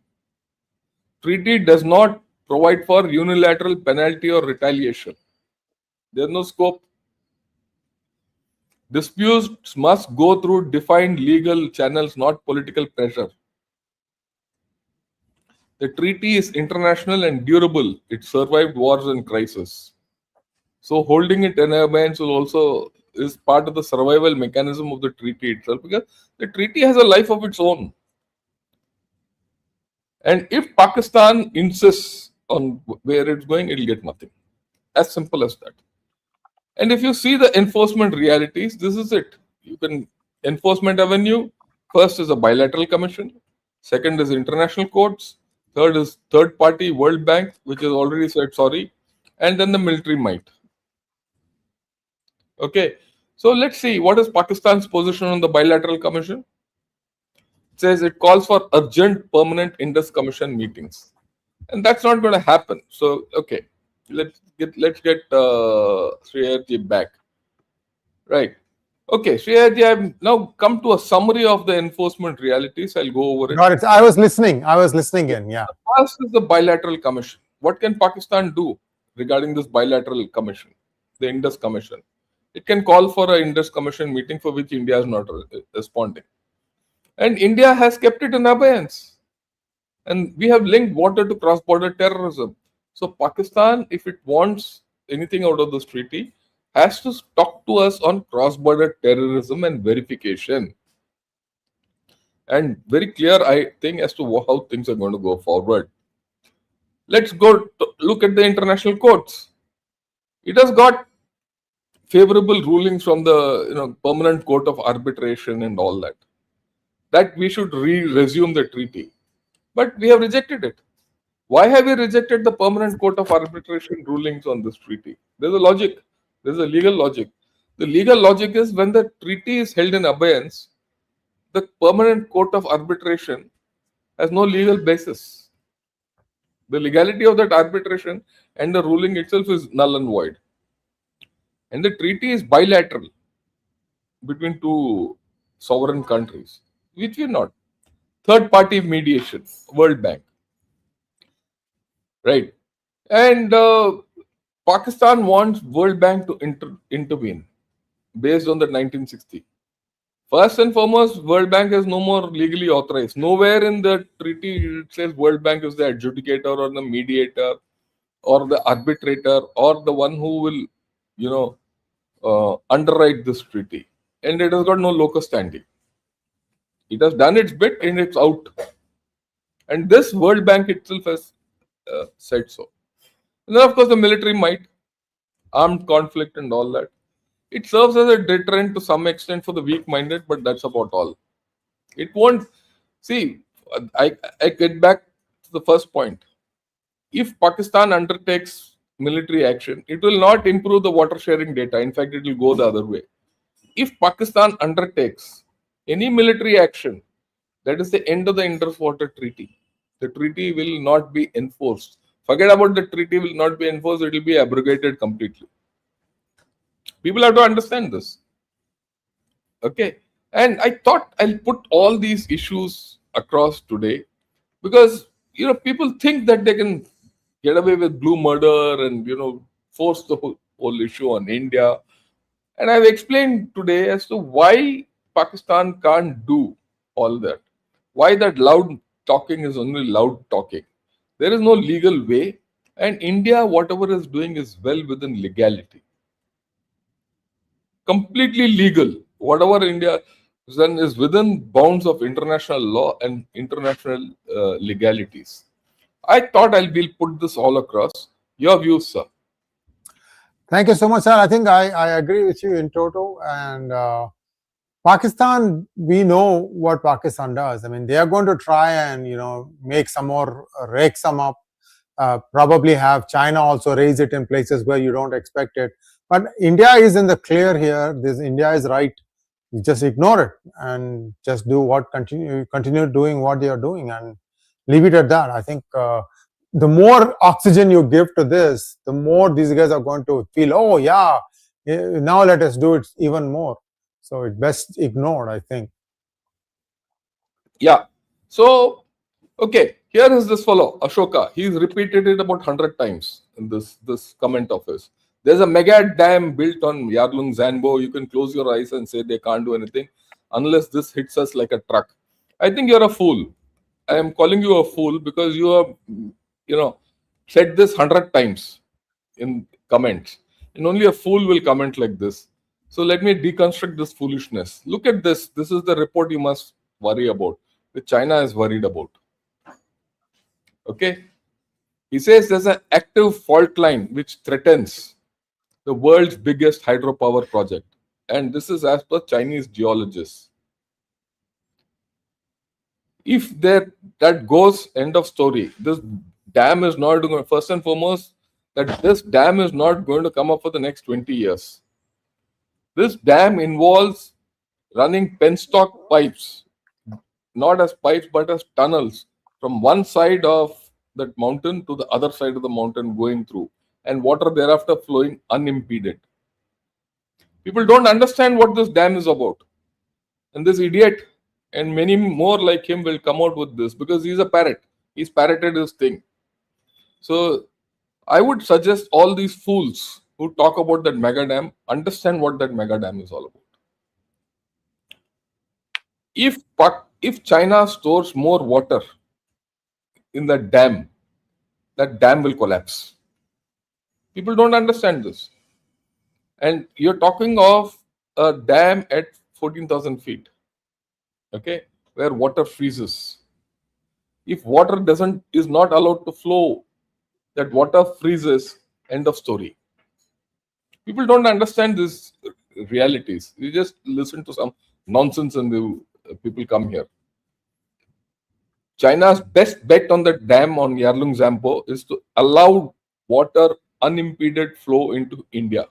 A: Treaty does not provide for unilateral penalty or retaliation. There's no scope. Disputes must go through defined legal channels, not political pressure. The treaty is international and durable. It survived wars and crises. So holding it in abeyance will also is part of the survival mechanism of the treaty itself, because the treaty has a life of its own. And if Pakistan insists on where it's going, it'll get nothing. As simple as that. And if you see the enforcement realities, this is it. You can enforcement avenue. First is a bilateral commission. Second is international courts. Third is third party World Bank, which has already said sorry. And then the military might. Okay. So let's see what is Pakistan's position on the bilateral commission. It says it calls for urgent permanent Indus Commission meetings, and that's not going to happen. So okay, let's get Shreyarji back. Right. Okay, Shreyarji, I've now come to a summary of the enforcement realities. I'll go over it.
B: Got it. I was listening in. Yeah.
A: First is the bilateral commission. What can Pakistan do regarding this bilateral commission, the Indus Commission? It can call for an Indus Commission meeting, for which India is not responding. And India has kept it in abeyance. And we have linked water to cross-border terrorism. So Pakistan, if it wants anything out of this treaty, has to talk to us on cross-border terrorism and verification. And very clear, I think, as to how things are going to go forward. Let's go to look at the international courts. It has got favorable rulings from the Permanent Court of Arbitration and all that. That we should resume the treaty. But we have rejected it. Why have we rejected the Permanent Court of Arbitration rulings on this treaty? There's a logic. There's a legal logic. The legal logic is, when the treaty is held in abeyance, the Permanent Court of Arbitration has no legal basis. The legality of that arbitration and the ruling itself is null and void. And the treaty is bilateral between two sovereign countries, which we're not. Third party mediation, World Bank. Right. And Pakistan wants World Bank to intervene based on the 1960. First and foremost, World Bank is no more legally authorized. Nowhere in the treaty it says World Bank is the adjudicator or the mediator or the arbitrator or the one who will, underwrite this treaty. And it has got no locus standi. It has done its bit and it's out. And this World Bank itself has said so. And then, of course, the military might, armed conflict and all that. It serves as a deterrent to some extent for the weak-minded, but that's about all. It won't. See, I get back to the first point. If Pakistan undertakes military action, it will not improve the water sharing data. In fact, it will go the other way. If Pakistan undertakes any military action, that is the end of the Indus Water Treaty. The treaty will not be enforced. Forget about the treaty will not be enforced, it will be abrogated completely. People have to understand this. Okay. And I thought I'll put all these issues across today because people think that they can get away with blue murder and force the whole issue on India. And I've explained today as to why Pakistan can't do all that. Why that loud talking is only loud talking. There is no legal way. And India, whatever is doing is well within legality. Completely legal. Whatever India has done is within bounds of international law and international legalities. I thought will put this all across. Your views, sir.
B: Thank you so much, sir. I think I agree with you in total. And Pakistan, we know what Pakistan does. I mean, they are going to try and make some more, rake some up. Probably have China also raise it in places where you don't expect it. But India is in the clear here. This India is right. You just ignore it and just do what continue doing what they are doing and leave it at that. I think the more oxygen you give to this, the more these guys are going to feel, oh yeah, now let us do it even more. So it's best ignored, I think.
A: Yeah. So, okay, here is this fellow, Ashoka. He's repeated it about 100 times in this comment of his. There's a mega dam built on Yarlung Zanbo. You can close your eyes and say they can't do anything unless this hits us like a truck. I think you're a fool. I am calling you a fool because you have, said this 100 times in comments. And only a fool will comment like this. So let me deconstruct this foolishness. Look at this. This is the report you must worry about, which China is worried about. Okay. He says there's an active fault line which threatens the world's biggest hydropower project. And this is as per Chinese geologists. If that goes, end of story. This dam is not going, first and foremost, that this dam is not going to come up for the next 20 years. This dam involves running penstock pipes, not as pipes but as tunnels from one side of that mountain to the other side of the mountain going through, and water thereafter flowing unimpeded. People don't understand what this dam is about. And this idiot and many more like him will come out with this because he's a parrot. He's parroted his thing. So I would suggest all these fools who talk about that mega dam understand what that mega dam is all about. If China stores more water in that dam will collapse. People don't understand this. And you're talking of a dam at 14,000 feet, okay, where water freezes. If water is not allowed to flow, that water freezes, end of story. People don't understand these realities. You just listen to some nonsense and people come here. China's best bet on the dam on Yarlung Zampo is to allow water unimpeded flow into India.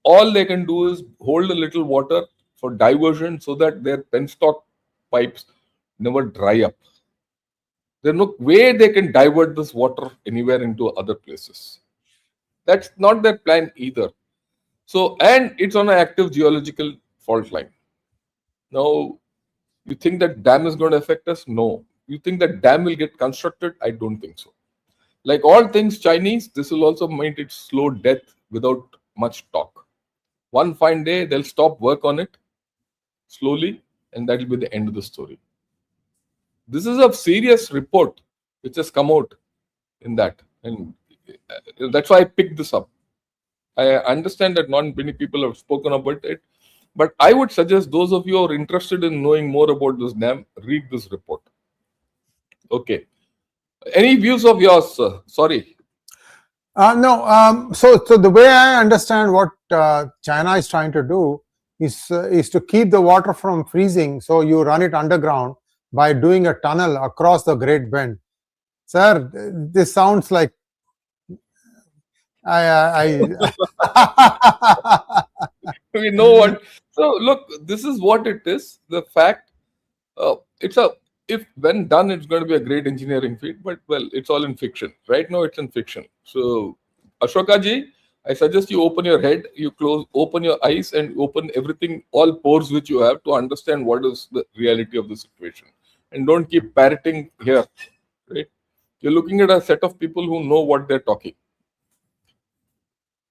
A: All they can do is hold a little water for diversion so that their penstock pipes never dry up. There's no way they can divert this water anywhere into other places. That's not their plan either. So, and it's on an active geological fault line. Now, you think that dam is going to affect us? No. You think that dam will get constructed? I don't think so. Like all things Chinese, this will also make it slow death without much talk. One fine day, they'll stop work on it slowly, and that will be the end of the story. This is a serious report which has come out in that, and that's why I picked this up. I understand that not many people have spoken about it, but I would suggest those of you who are interested in knowing more about this dam, read this report. Okay. Any views of yours, sir? Sorry.
B: No. So the way I understand what China is trying to do is to keep the water from freezing. So you run it underground by doing a tunnel across the Great Bend. Sir, this sounds like
A: We know what. So look, this is what it is. The fact, if when done, it's going to be a great engineering feat. But well, it's all in fiction. Right now, it's in fiction. So Ashoka ji, I suggest you open your head, open your eyes, and open everything, all pores which you have to understand what is the reality of the situation, and don't keep parroting here. Right? You're looking at a set of people who know what they're talking.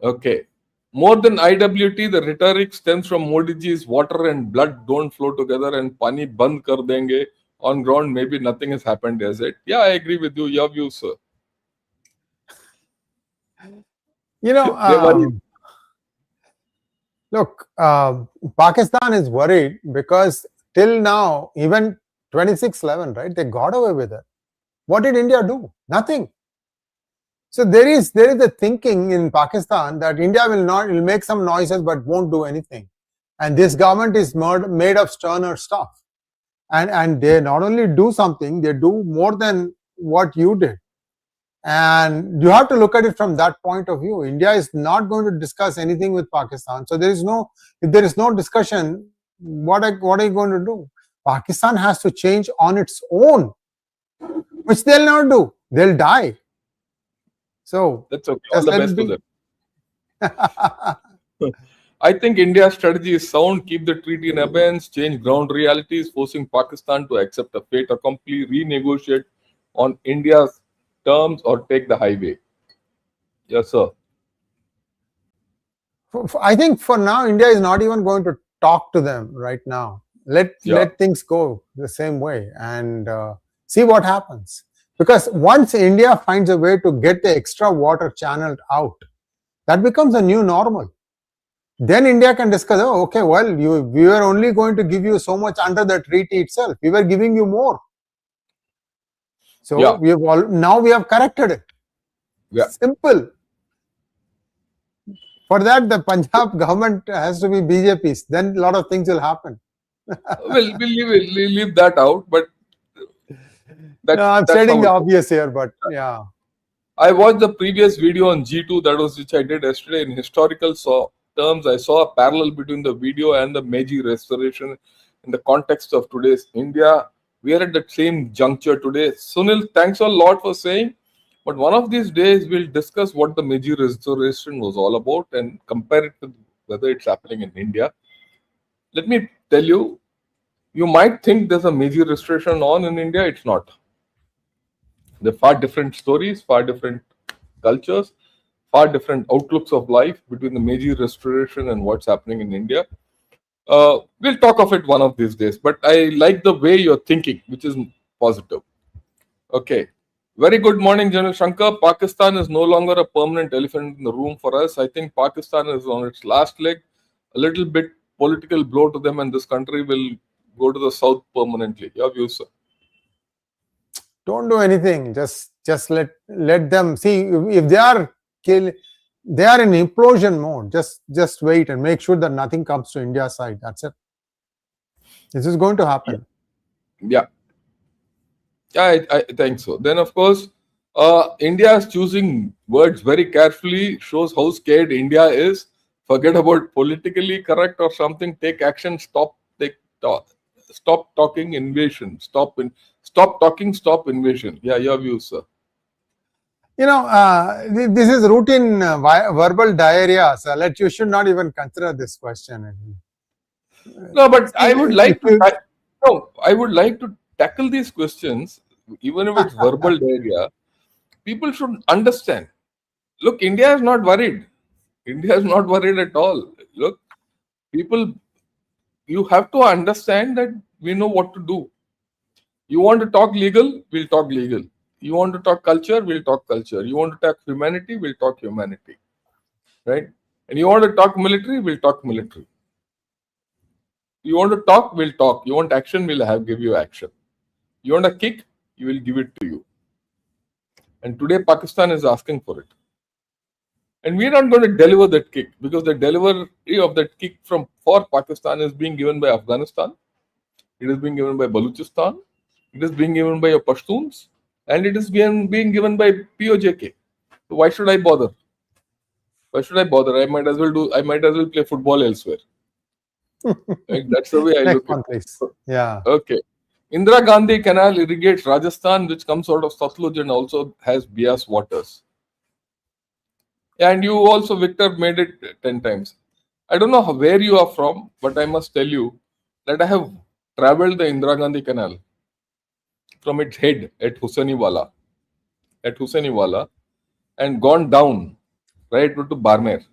A: Okay. More than IWT, the rhetoric stems from Modi ji's water and blood don't flow together and pani band kar denge. On ground, maybe nothing has happened as it. Yeah, I agree with you. Your view, sir.
B: You know,
A: They worry.
B: look, Pakistan is worried because till now, even 26/11, right? They got away with it. What did India do? Nothing. So there is a thinking in Pakistan that India will make some noises but won't do anything, and this government is made of sterner stuff, and they not only do something, they do more than what you did. And you have to look at it from that point of view. India is not going to discuss anything with Pakistan. So if there is no discussion, what are you going to do? Pakistan has to change on its own, which they'll not do. They'll die. So
A: That's okay. All
B: just
A: the
B: let
A: best
B: it
A: to
B: be.
A: them. I think India's strategy is sound. Keep the treaty in abeyance, change ground realities, forcing Pakistan to accept a fait accompli, renegotiate on India's terms, or take the highway. Yes, sir.
B: I think for now, India is not even going to talk to them right now.
A: Yeah.
B: Let things go the same way and see what happens. Because once India finds a way to get the extra water channeled out, that becomes a new normal. Then India can discuss, oh, okay, well, we were only going to give you so much under the treaty itself. We were giving you more. So
A: Yeah.
B: now we have corrected it.
A: Yeah.
B: Simple. For that, the Punjab government has to be BJP's. Then a lot of things will happen.
A: We'll leave that out, but
B: No, I'm
A: that's
B: stating
A: how
B: the
A: it
B: obvious here, but yeah.
A: I watched the previous video on G2, that was which I did yesterday. In historical terms, I saw a parallel between the video and the Meiji restoration in the context of today's India. We are at the same juncture today. Sunil, thanks a lot for saying. But one of these days, we'll discuss what the Meiji restoration was all about and compare it with whether it's happening in India. Let me tell you, you might think there's a Meiji restoration on in India. It's not. They're far different stories, far different cultures, far different outlooks of life between the Meiji Restoration and what's happening in India. We'll talk of it one of these days, but I like the way you're thinking, which is positive. Okay. Very good morning, General Shankar. Pakistan is no longer a permanent elephant in the room for us. I think Pakistan is on its last leg. A little bit political blow to them, and this country will go to the south permanently. Your views, sir?
B: Don't do anything. Just let them see if they are in implosion mode. Just wait and make sure that nothing comes to India's side. That's it. This is going to happen.
A: Yeah. I think so. Then, of course, India is choosing words very carefully, shows how scared India is. Forget about politically correct or something. Take action. Stop talking invasion. Stop talking. Stop invasion. Yeah, your views, sir.
B: You know, this is routine verbal diarrhea. So you should not even consider this question.
A: No, but I would like to. I would like to tackle these questions, even if it's verbal diarrhea. People should understand. Look, India is not worried. India is not worried at all. Look, people, you have to understand that we know what to do. You want to talk legal, we'll talk legal. You want to talk culture, we'll talk culture. You want to talk humanity, we'll talk humanity. Right? And you want to talk military, we'll talk military. You want to talk, we'll talk. You want action, we'll give you action. You want a kick, we will give it to you. And today Pakistan is asking for it. And we're not going to deliver that kick because the delivery of that kick for Pakistan is being given by Afghanistan, it is being given by Balochistan, it is being given by your Pashtuns, and it is being given by POJK. So why should I bother? Why should I bother? I might as well play football elsewhere. Right? That's the way I look at it.
B: Yeah.
A: Okay. Indira Gandhi Canal irrigates Rajasthan, which comes out of Satluj and also has Bias waters. And you also, Victor, made it 10 times. I don't know where you are from, but I must tell you that I have traveled the Indira Gandhi Canal from its head at Hussainiwala, and gone down right to Barmer.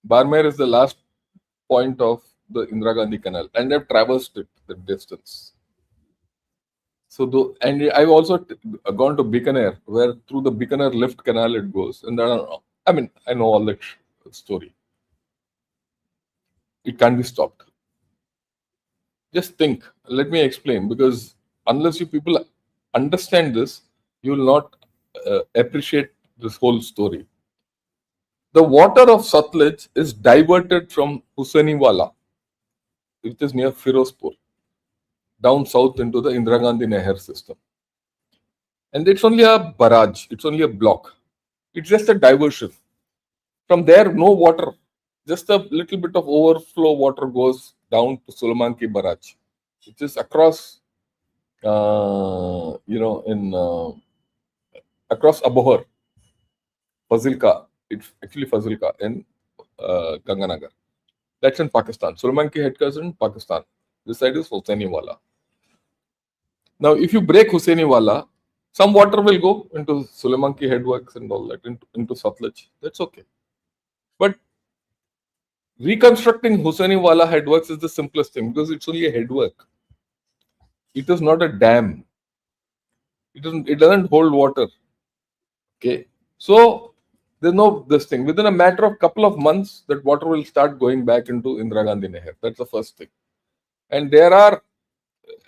A: Barmer is the last point of the Indira Gandhi Canal, and I've traversed it the distance. And I've also gone to Bikaner, where through the Bikaner lift canal it goes, and there are I mean, I know all that story. It can't be stopped. Just think. Let me explain, because unless you people understand this, you will not appreciate this whole story. The water of Satluj is diverted from Hussainiwala, which is near Firozpur, down south into the Indira Gandhi Nehar system. And it's only a barrage, it's only a block. It's just a diversion. From there, no water, just a little bit of overflow water goes down to Sulamanki Barrage, which is across, in across Abohar, Fazilka. It's actually Fazilka in Ganganagar. That's in Pakistan. Sulamanki headquarters in Pakistan. This side is Hussainiwala. Now, if you break Hussainiwala, some water will go into Sulamanki headworks and all that, into Satluj. That's okay. But reconstructing Hussainiwala headworks is the simplest thing, because it's only a headwork. It is not a dam. It doesn't hold water. Okay. So there's no this thing. Within a matter of couple of months, that water will start going back into Indira Gandhi Nehar. That's the first thing. And there are,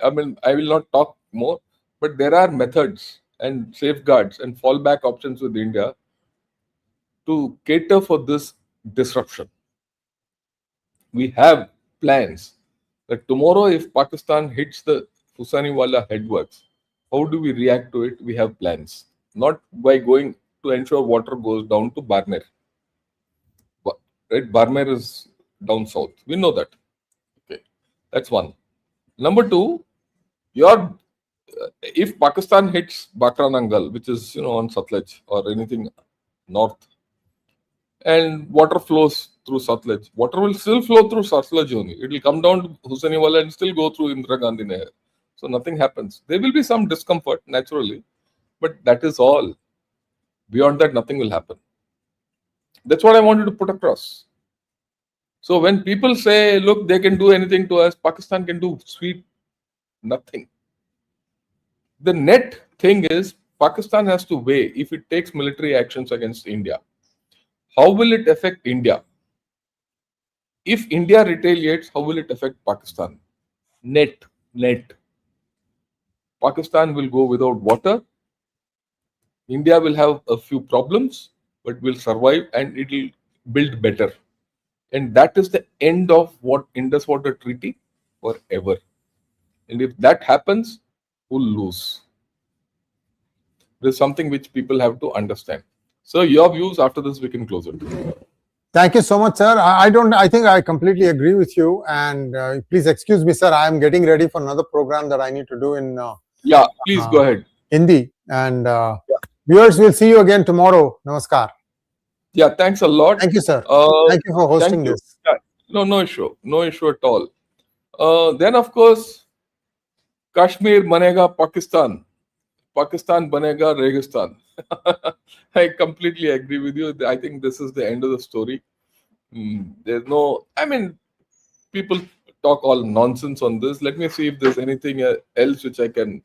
A: I mean, I will not talk more, but there are methods and safeguards and fallback options with India to cater for this disruption. We have plans that tomorrow, if Pakistan hits the Hussainiwala headworks, how do we react to it? We have plans, not by going to ensure water goes down to Barmer. Right? Barmer is down south. We know that. Okay, that's one. Number two, if Pakistan hits Bakra Nangal, which is on Satluj or anything north, and water flows through Satluj, water will still flow through Satluj only. It will come down to Hussainiwala and still go through Indira Gandhi Nehar. So nothing happens. There will be some discomfort naturally, but that is all. Beyond that, nothing will happen. That's what I wanted to put across. So when people say, look, they can do anything to us, Pakistan can do sweet nothing. The net thing is, Pakistan has to weigh if it takes military actions against India. How will it affect India? If India retaliates, how will it affect Pakistan? Net. Pakistan will go without water. India will have a few problems, but will survive and it will build better. And that is the end of what Indus Water Treaty forever. And if that happens, we'll lose. There's something which people have to understand. So your views after this, we can close it.
B: Thank you so much, sir. I think I completely agree with you. And please excuse me, sir. I am getting ready for another program that I need to do in
A: please go ahead.
B: Hindi. And viewers, we'll see you again tomorrow. Namaskar.
A: Yeah, thanks a lot.
B: Thank you, sir. Thank you for hosting this.
A: Yeah, no issue at all. Then of course, Kashmir banega Pakistan banega Registan. I completely agree with you. I think this is the end of the story. There's no, I mean, people talk all nonsense on this. Let me see if there's anything else which I can.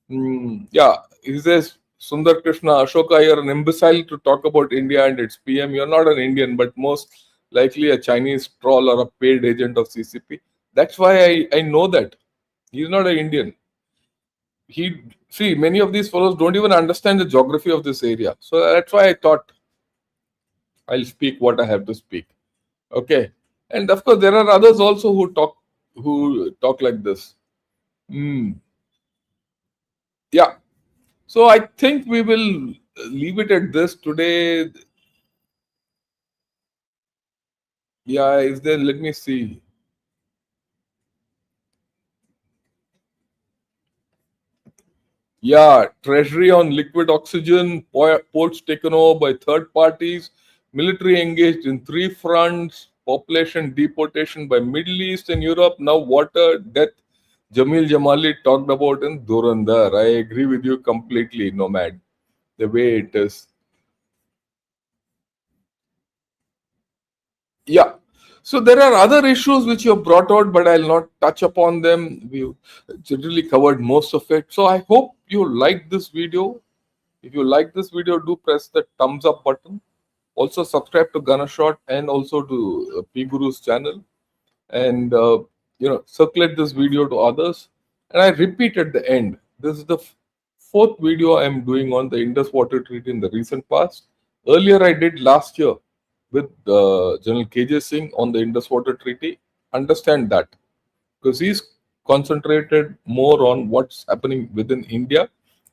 A: He says, Sundar Krishna, Ashoka, you're an imbecile to talk about India and its PM. You're not an Indian, but most likely a Chinese troll or a paid agent of CCP. That's why I know that. He's not an Indian. Many of these fellows don't even understand the geography of this area. So that's why I thought I'll speak what I have to speak. Okay. And of course, there are others also who talk like this. Yeah. So I think we will leave it at this today. Yeah, is there? Let me see. Yeah, treasury on liquid oxygen, ports taken over by third parties, military engaged in 3 fronts, population deportation by Middle East and Europe, now water, death. Jamil Jamali talked about in Durandar. I agree with you completely, Nomad, the way it is. Yeah. So there are other issues which you have brought out, but I'll not touch upon them. We've generally covered most of it. So I hope you like this video. If you like this video, do press the thumbs up button. Also subscribe to Ganashot and also to P Guru's channel, and circulate this video to others. And I repeat at the end, this is the fourth video I am doing on the Indus Water Treaty in the recent past. Earlier I did last year with General KJ Singh on the Indus Water Treaty. Understand that, because he's concentrated more on what's happening within India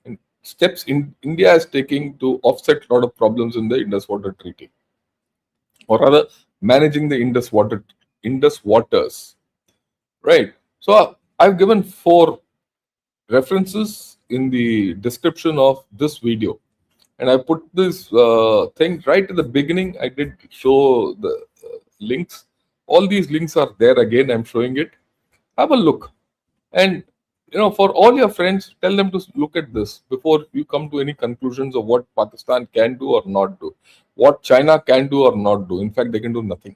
A: and steps India is taking to offset a lot of problems in the Indus Water Treaty, or rather managing the Indus waters. Right. So I've given 4 references in the description of this video, and I put this thing right at the beginning. I did show the links. All these links are there again. I'm showing it. Have a look, and for all your friends, tell them to look at this before you come to any conclusions of what Pakistan can do or not do, what China can do or not do. In fact, they can do nothing.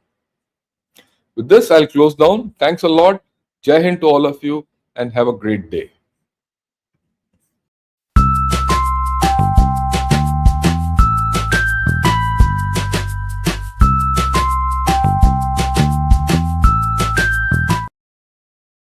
A: With this, I'll close down. Thanks a lot. Jai Hind to all of you, and have a great day.